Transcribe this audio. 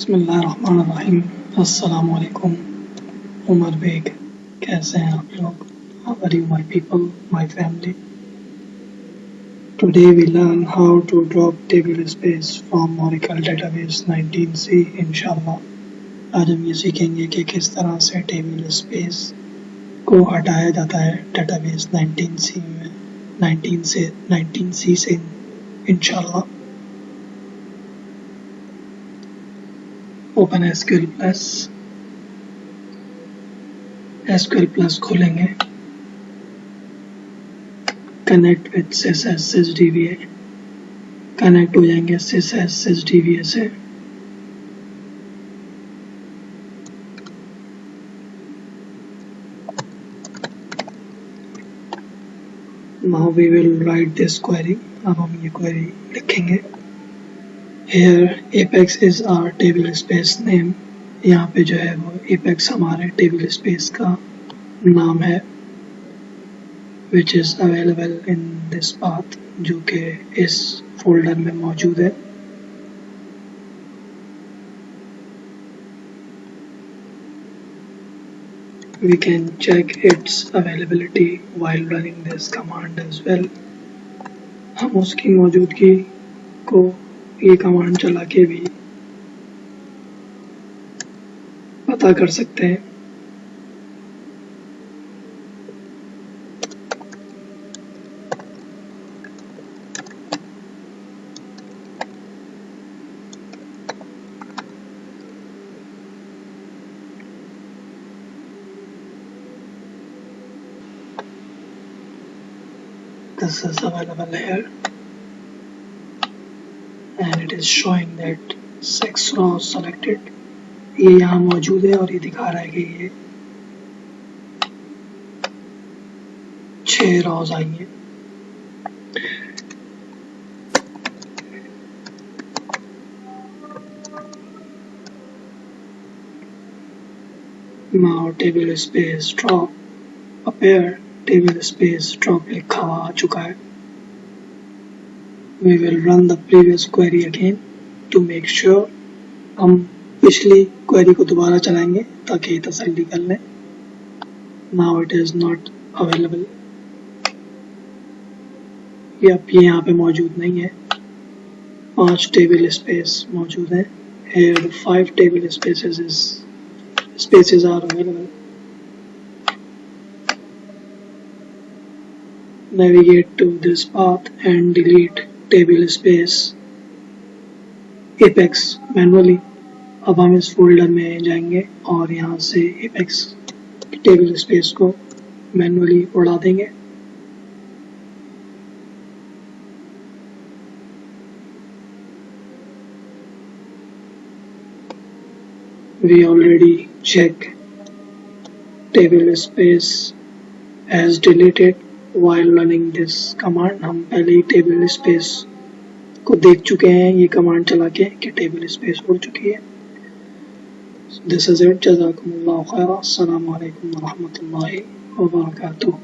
बिस्मिल्लाहिर्रहमानिर्रहीम। अस्सलामु अलैकुम। उमर बेग, कैसे हैं आप लोग? How are you, my people, my family? Today we learn how to drop tablespace from Oracle database 19C इंशाअल्लाह। आज हम ये सीखेंगे कि किस तरह से टेबल स्पेस को हटाया जाता है डेटाबेस 19C से इंशाअल्लाह। ओपन SQL Plus खोलेंगे, कनेक्ट विद sysdba, कनेक्ट हो जाएंगे sysdba से। Now we will write this query। अब हम ये query लिखेंगे। Here apex is our table space name। यहाँ पे जो है वो apex हमारे table space का नाम है, which is available in this path, जो कि इस फोल्डर में मौजूद है। We can check its availability while running this command as well। हम उसकी मौजूदगी को ये कमांड चला के भी पता कर सकते हैं। This is available here and it is showing that 6 rows selected। ये यहाँ मौजूद है और ये दिखा रहा है कि ये 6 rows आई हैं। Now table space drop appear, table space drop लिखा हुआ आ चुका है। We will run the previous query again to make sure। हम पिछली क्वेरी को दोबारा चलाएंगे ताकि तसल्ली कर लें। Now it is not available। ये यहाँ पे मौजूद नहीं है। 5 टेबल स्पेस मौजूद हैं। Here 5 table spaces are available। Navigate to this path and delete table space apex manually। अब हम इस फोल्डर में जाएंगे और यहाँ से apex टेबल स्पेस को मैनुअली उड़ा देंगे। We already check table space as deleted while running this command। हम पहले ही टेबल स्पेस को देख चुके हैं ये कमांड चला के कि टेबल स्पेस उड़ चुकी है। This is it। जज़ाकुमुल्लाहु खैरा। अस्सलामु अलैकुम व रहमतुल्लाहि व बरकातुहू।